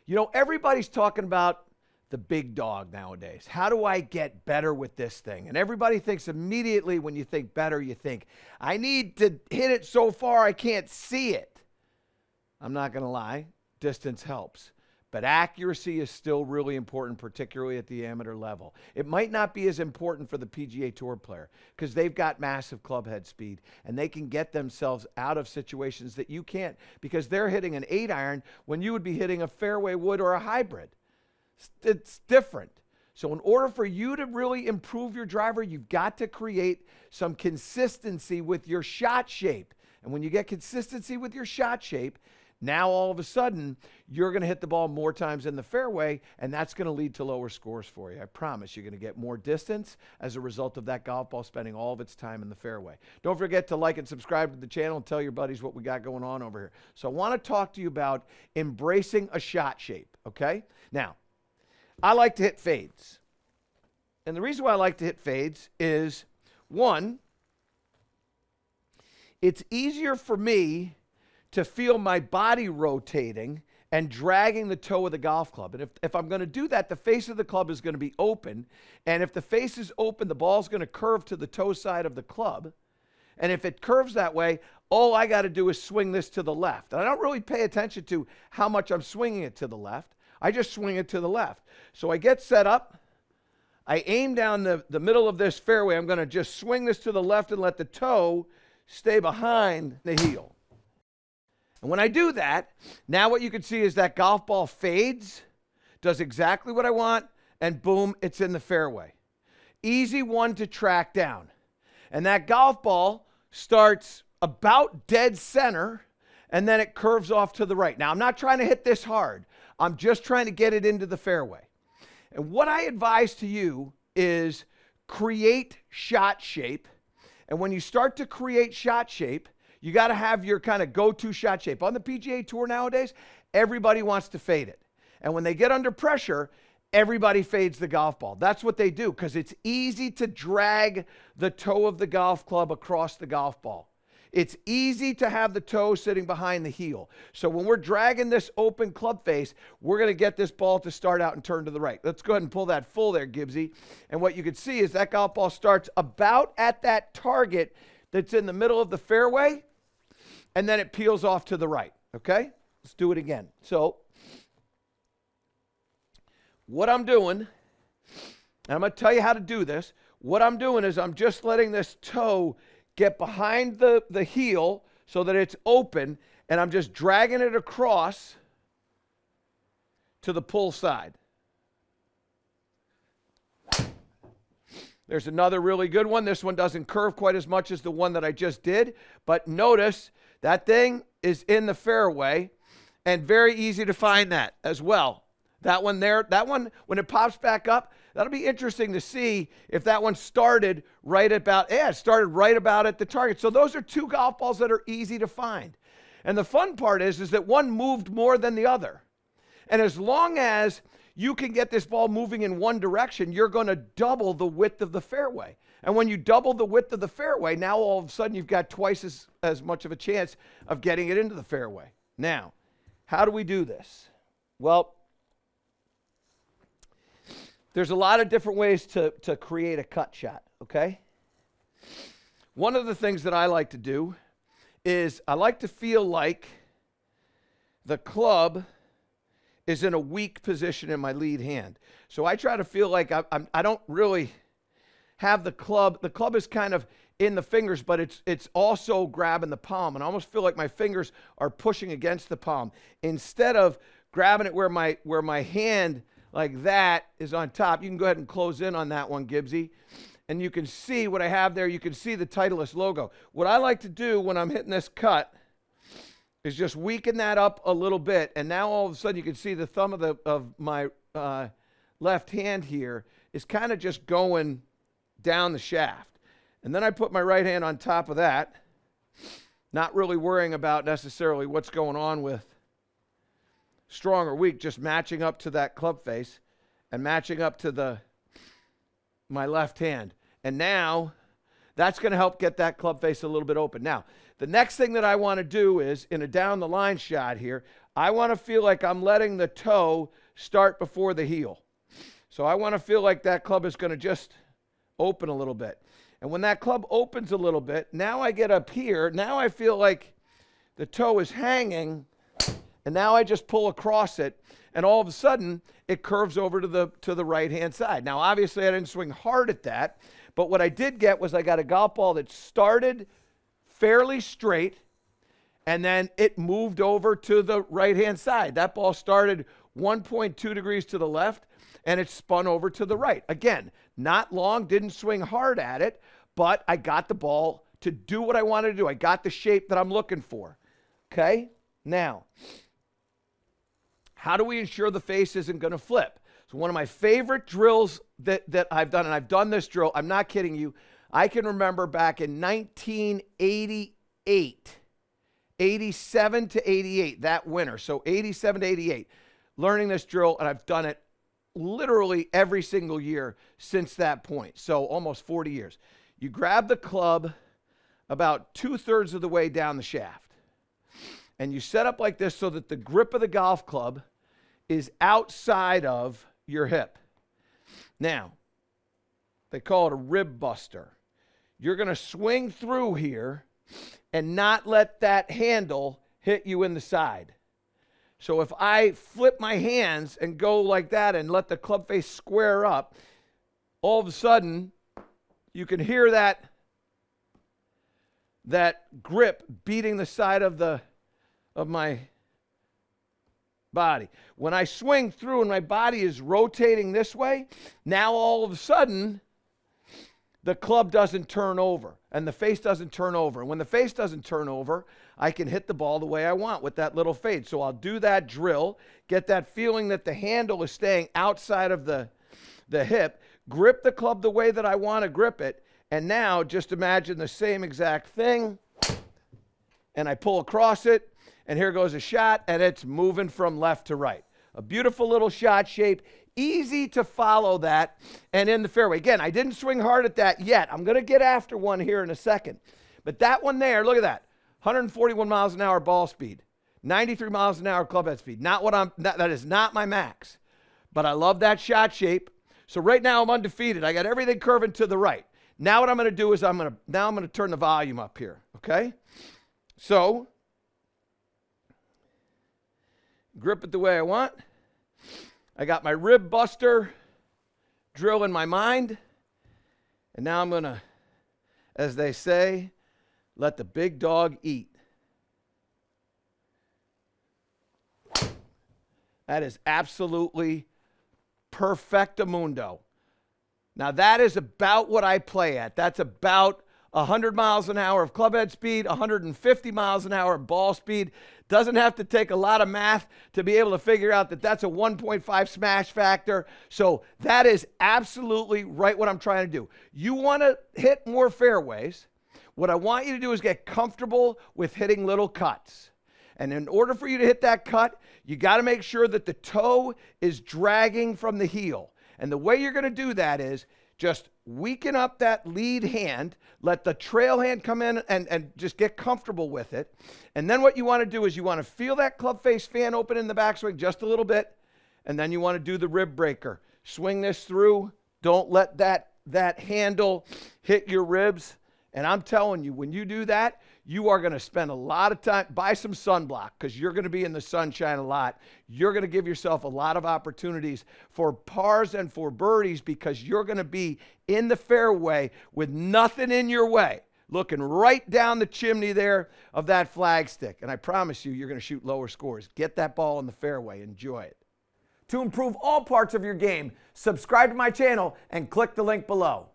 You know, everybody's talking about the big dog nowadays. How do I get better with this thing? And everybody thinks immediately when you think better, you think, I need to hit it so far I can't see it. I'm not going to lie, distance helps. But accuracy is still really important, particularly at the amateur level. It might not be as important for the PGA Tour player because they've got massive club head speed and they can get themselves out of situations that you can't because they're hitting an 8-iron when you would be hitting a fairway wood or a hybrid. It's different. So in order for you to really improve your driver, you've got to create some consistency with your shot shape. And when you get consistency with your shot shape, now all of a sudden, you're going to hit the ball more times in the fairway, and that's going to lead to lower scores for you. I promise you're going to get more distance as a result of that golf ball spending all of its time in the fairway. Don't forget to like and subscribe to the channel and tell your buddies what we got going on over here. So I want to talk to you about embracing a shot shape, okay? Now, I like to hit fades. And the reason why I like to hit fades is, one, it's easier for me to feel my body rotating and dragging the toe of the golf club. And if I'm going to do that, the face of the club is going to be open. And if the face is open, the ball's going to curve to the toe side of the club. And if it curves that way, all I got to do is swing this to the left. And I don't really pay attention to how much I'm swinging it to the left. I just swing it to the left. So I get set up. I aim down the middle of this fairway. I'm going to just swing this to the left and let the toe stay behind the heel. And when I do that, now what you can see is that golf ball fades, does exactly what I want, and boom, it's in the fairway. Easy one to track down. And that golf ball starts about dead center, and then it curves off to the right. Now, I'm not trying to hit this hard. I'm just trying to get it into the fairway. And what I advise to you is create shot shape. And when you start to create shot shape, you got to have your kind of go-to shot shape. On the PGA Tour nowadays, everybody wants to fade it. And when they get under pressure, everybody fades the golf ball. That's what they do because it's easy to drag the toe of the golf club across the golf ball. It's easy to have the toe sitting behind the heel. So when we're dragging this open club face, we're going to get this ball to start out and turn to the right. Let's go ahead and pull that full there, Gibbsy. And what you can see is that golf ball starts about at that target that's in the middle of the fairway, and then it peels off to the right, okay? Let's do it again. So what I'm doing, and I'm going to tell you how to do this. What I'm doing is I'm just letting this toe get behind the heel so that it's open, and I'm just dragging it across to the pull side. There's another really good one. This one doesn't curve quite as much as the one that I just did, but notice that thing is in the fairway, and very easy to find that as well. That one there, that one, when it pops back up, that'll be interesting to see if that one started right about, it started right about at the target. So those are two golf balls that are easy to find. And the fun part is that one moved more than the other. And as long as you can get this ball moving in one direction, you're going to double the width of the fairway. And when you double the width of the fairway, now all of a sudden you've got twice as much of a chance of getting it into the fairway. Now, how do we do this? Well, there's a lot of different ways to create a cut shot, okay? One of the things that I like to do is I like to feel like the club is in a weak position in my lead hand. So I try to feel like I don't really have the club. The club is kind of in the fingers, but it's also grabbing the palm. And I almost feel like my fingers are pushing against the palm. Instead of grabbing it where my hand like that is on top. You can go ahead and close in on that one, Gibbsy. And you can see what I have there. You can see the Titleist logo. What I like to do when I'm hitting this cut is just weaken that up a little bit. And now all of a sudden you can see the thumb of my left hand here is kind of just going down the shaft. And then I put my right hand on top of that, not really worrying about necessarily what's going on with strong or weak, just matching up to that club face and matching up to my left hand. And now that's going to help get that club face a little bit open. Now, the next thing that I want to do is in a down the line shot here, I want to feel like I'm letting the toe start before the heel. So I want to feel like that club is going to just open a little bit. And when that club opens a little bit, now I get up here. Now I feel like the toe is hanging, and now I just pull across it, and all of a sudden it curves over to the right-hand side. Now, obviously, I didn't swing hard at that, but what I did get was I got a golf ball that started fairly straight, and then it moved over to the right-hand side. That ball started 1.2 degrees to the left, and it spun over to the right. Again, not long, didn't swing hard at it, but I got the ball to do what I wanted to do. I got the shape that I'm looking for. Okay? Now, how do we ensure the face isn't going to flip? So one of my favorite drills that I've done, and I've done this drill, I'm not kidding you, I can remember back in 1988, 87 to 88, that winter. So 87 to 88, learning this drill, and I've done it literally every single year since that point. So almost 40 years. You grab the club about 2/3 of the way down the shaft, and you set up like this so that the grip of the golf club is outside of your hip. Now, they call it a rib buster. You're going to swing through here and not let that handle hit you in the side. So if I flip my hands and go like that and let the club face square up, all of a sudden you can hear that grip beating the side of my body. When I swing through and my body is rotating this way, now all of a sudden the club doesn't turn over and the face doesn't turn over. And when the face doesn't turn over, I can hit the ball the way I want with that little fade. So I'll do that drill, get that feeling that the handle is staying outside of the hip, grip the club the way that I want to grip it, and now just imagine the same exact thing, and I pull across it, and here goes a shot, and it's moving from left to right. A beautiful little shot shape, easy to follow that, and in the fairway. Again, I didn't swing hard at that yet. I'm going to get after one here in a second. But that one there, look at that. 141 miles an hour ball speed, 93 miles an hour club head speed. That is not my max, but I love that shot shape. So right now I'm undefeated. I got everything curving to the right. Now what I'm going to do is I'm going to turn the volume up here, okay? So grip it the way I want. I got my rib buster drill in my mind, and now I'm going to, as they say, let the big dog eat. That is absolutely perfectamundo. Now that is about what I play at. That's about 100 miles an hour of clubhead speed, 150 miles an hour of ball speed. Doesn't have to take a lot of math to be able to figure out that that's a 1.5 smash factor. So that is absolutely right what I'm trying to do. You want to hit more fairways. What I want you to do is get comfortable with hitting little cuts. And in order for you to hit that cut, you got to make sure that the toe is dragging from the heel. And the way you're going to do that is just weaken up that lead hand, let the trail hand come in and just get comfortable with it. And then what you want to do is you want to feel that club face fan open in the backswing just a little bit. And then you want to do the rib breaker. Swing this through. Don't let that handle hit your ribs. And I'm telling you, when you do that, you are going to spend a lot of time, buy some sunblock because you're going to be in the sunshine a lot. You're going to give yourself a lot of opportunities for pars and for birdies because you're going to be in the fairway with nothing in your way, looking right down the chimney there of that flag stick. And I promise you, you're going to shoot lower scores. Get that ball in the fairway. Enjoy it. To improve all parts of your game, subscribe to my channel and click the link below.